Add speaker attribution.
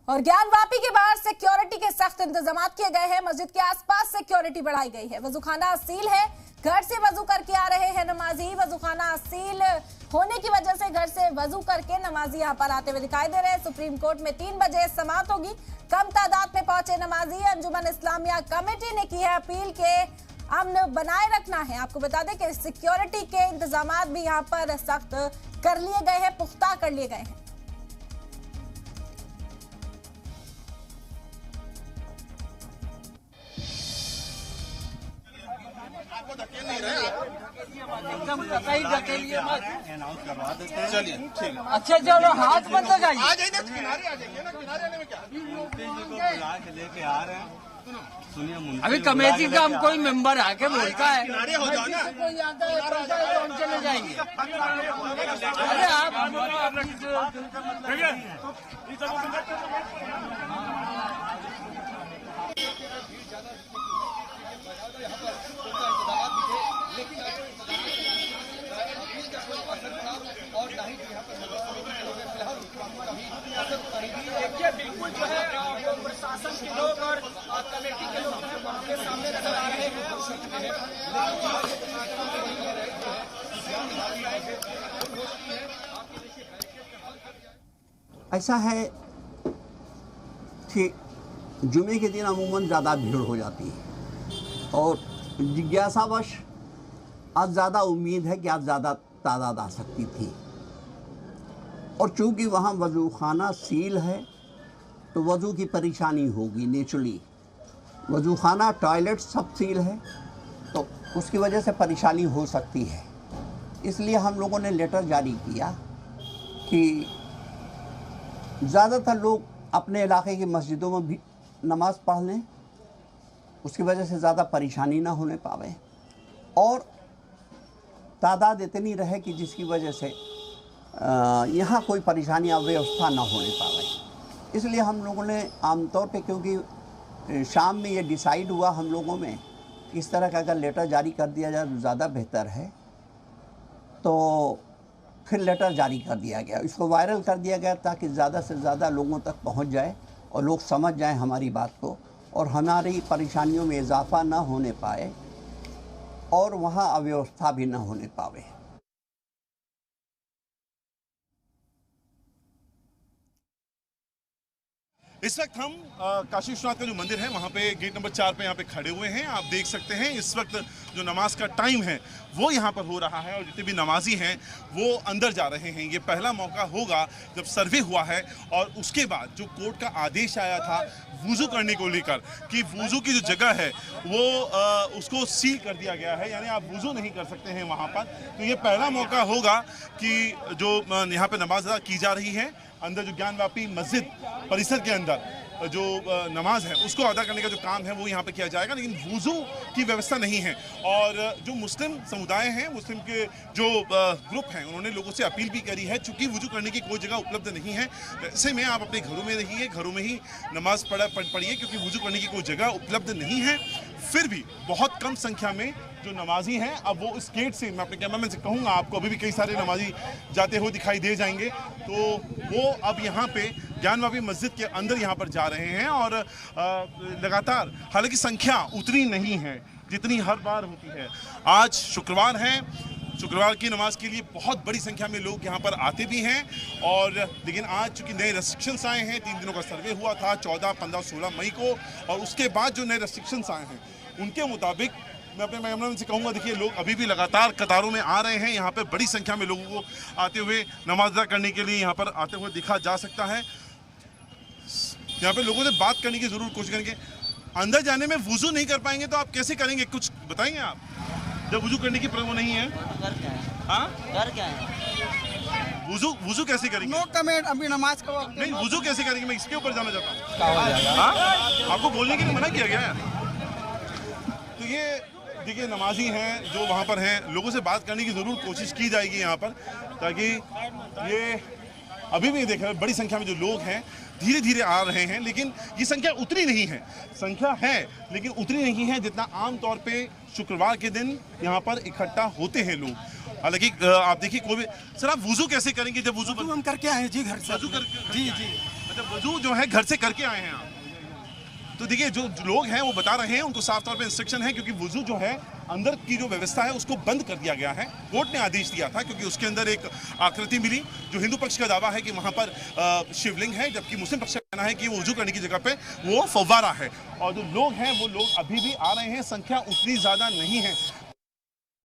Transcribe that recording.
Speaker 1: और ज्ञानवापी के बाहर सिक्योरिटी के सख्त इंतजाम किए गए हैं। मस्जिद के आसपास सिक्योरिटी बढ़ाई गई है। वजूखाना सील है। घर से वजू करके आ रहे हैं नमाजी। वजूखाना सील होने की वजह से घर से वजू करके नमाजी यहाँ पर आते हुए दिखाई दे रहे हैं। सुप्रीम कोर्ट में 3 बजे समाअत होगी। कम तादाद में पहुंचे नमाजी। अंजुमन इस्लामिया कमेटी ने की है अपील के अमन बनाए रखना है। आपको बता दें कि सिक्योरिटी के इंतजाम भी यहाँ पर सख्त कर लिए गए हैं, पुख्ता कर लिए गए हैं।
Speaker 2: अनाउंस करवा देते हैं।
Speaker 3: चलिए ठीक है।
Speaker 4: अच्छा चलो हाथ बंद लगाइए।
Speaker 3: आ जाइए ना, किनारे आ जाइए ना, किनारे आने में क्या।
Speaker 2: मुफ्ती जी को बुला के लेके आ रहे हैं। सुनिए मुफ्ती
Speaker 4: अभी
Speaker 2: जी
Speaker 4: कमेटी
Speaker 2: बुला
Speaker 4: का
Speaker 2: के
Speaker 4: हम कोई मेंबर आके बोलता है,
Speaker 3: किनारे हो जाओ ना।
Speaker 4: कोई आता है तो हम चले जाएंगे। अरे आप
Speaker 5: देखिए बिल्कुल जो है प्रशासन के लोग और कमेटी के लोग हैं वहाँ के सामने नजर आ रहे हैं।
Speaker 6: ऐसा है कि जुमे के दिन अमूमन ज़्यादा भीड़ हो जाती है और जिज्ञासावश आज ज़्यादा उम्मीद है कि आज ज़्यादा तादाद आ सकती थी। और चूँकि वहाँ वज़ू खाना सील है तो वज़ू की परेशानी होगी नेचुरली। वज़ू खाना टॉयलेट सब सील है तो उसकी वजह से परेशानी हो सकती है। इसलिए हम लोगों ने लेटर जारी किया कि ज़्यादातर लोग अपने इलाके की मस्जिदों में भी नमाज़ पढ़ लें, उसकी वजह से ज़्यादा परेशानी ना होने पावे और तादाद इतनी रहे कि जिसकी वजह से यहाँ कोई परेशानी अव्यवस्था ना होने पावे। इसलिए हम लोगों ने आमतौर पे, क्योंकि शाम में ये डिसाइड हुआ हम लोगों में इस तरह का अगर लेटर जारी कर दिया जाए तो ज़्यादा बेहतर है, तो फिर लेटर जारी कर दिया गया। इसको वायरल कर दिया गया ताकि ज़्यादा से ज़्यादा लोगों तक पहुँच जाए और लोग समझ जाएं हमारी बात को और हमारी परेशानियों में इजाफ़ा ना होने पाए और वहाँ अव्यवस्था भी ना होने पावे।
Speaker 3: इस वक्त हम काशी विश्वनाथ का जो मंदिर है वहाँ पे गेट नंबर 4 पे यहाँ पे खड़े हुए हैं। आप देख सकते हैं इस वक्त जो नमाज का टाइम है वो यहाँ पर हो रहा है और जितने भी नमाजी हैं वो अंदर जा रहे हैं। ये पहला मौका होगा जब सर्वे हुआ है और उसके बाद जो कोर्ट का आदेश आया था वुज़ू करने को लेकर कि वुज़ू की जो जगह है वो उसको सील कर दिया गया है, यानी आप वुज़ू नहीं कर सकते हैं वहाँ पर। तो ये पहला मौका होगा कि जो यहाँ पर नमाज अदा की जा रही है अंदर जो ज्ञानवापी मस्जिद परिसर के अंदर जो नमाज है उसको अदा करने का जो काम है वो यहाँ पे किया जाएगा, लेकिन वुज़ू की व्यवस्था नहीं है। और जो मुस्लिम समुदाय हैं, मुस्लिम के जो ग्रुप हैं, उन्होंने लोगों से अपील भी करी है चूँकि वुज़ू करने की कोई जगह उपलब्ध नहीं है, ऐसे में आप अपने घरों में रहिए, घरों में ही नमाज पढ़िए क्योंकि वुज़ू करने की कोई जगह उपलब्ध नहीं है। फिर भी बहुत कम संख्या में जो नमाजी हैं, अब वो इस गेट से, मैं अपने कैमरामैन से कहूँगा आपको, अभी भी कई सारे नमाजी जाते हुए दिखाई दे जाएंगे, तो वो अब यहाँ पे ज्ञानवापी मस्जिद के अंदर यहाँ पर जा रहे हैं और लगातार, हालांकि संख्या उतनी नहीं है जितनी हर बार होती है। आज शुक्रवार है, शुक्रवार की नमाज के लिए बहुत बड़ी संख्या में लोग यहाँ पर आते भी हैं और लेकिन आज चूँकि नए रेस्ट्रिक्शंस आए हैं, 3 दिनों का सर्वे हुआ था 14, 15, 16 मई को, और उसके बाद जो नए रेस्ट्रिक्शंस आए हैं उनके मुताबिक मैं अपने कैमरामैन से कहूँगा, देखिए लोग अभी भी लगातार कतारों में आ रहे हैं। यहाँ पर बड़ी संख्या में लोगों को आते हुए नमाज अदा करने के लिए यहाँ पर आते हुए दिखा जा सकता है। यहाँ पे लोगों से बात करने की जरूर कोशिश करेंगे। अंदर जाने में वुज़ू नहीं कर पाएंगे तो आप कैसे करेंगे, कुछ बताएंगे आप? जब वुज़ू करने की प्रॉब्लम नहीं है, हाँ
Speaker 5: कर क्या है?
Speaker 3: वुज़ू कैसे करेंगे?
Speaker 5: नो कमेंट, अभी नमाज का वक्त
Speaker 3: नहीं, वुज़ू कैसे करेंगे, मैं इसके ऊपर जाना चाहता हूँ। हाँ, आपको बोलने के लिए मना किया गया है। तो ये देखिए नमाजी हैं जो वहाँ पर हैं, लोगों से बात करने की ज़रूर कोशिश की जाएगी यहाँ पर, ताकि ये अभी भी देख रहे हैं बड़ी संख्या में जो लोग हैं धीरे धीरे आ रहे हैं, लेकिन ये संख्या उतनी नहीं है, संख्या है लेकिन उतनी नहीं है जितना आम तौर पे शुक्रवार के दिन यहाँ पर इकट्ठा होते हैं लोग। हालांकि आप देखिए कोई भी, सर आप वुज़ू कैसे करेंगे जब वुज़ू
Speaker 5: हम करके आए जी घर से?
Speaker 3: वुज़ू कर
Speaker 5: जी जी
Speaker 3: जब वजू जो है घर से करके आए हैं आप, तो देखिए जो लोग हैं वो बता रहे हैं, उनको साफ तौर पे इंस्ट्रक्शन है, क्योंकि वजू जो है अंदर की जो व्यवस्था है उसको बंद कर दिया गया है। कोर्ट ने आदेश दिया था, क्योंकि उसके अंदर एक आकृति मिली। जो हिंदू पक्ष का दावा है कि वहां पर शिवलिंग है, जबकि मुस्लिम पक्ष का कहना है कि वो वजू करने की जगह पे वो फव्वारा है। और जो लोग हैं वो लोग अभी भी आ रहे हैं, संख्या उतनी ज्यादा नहीं है।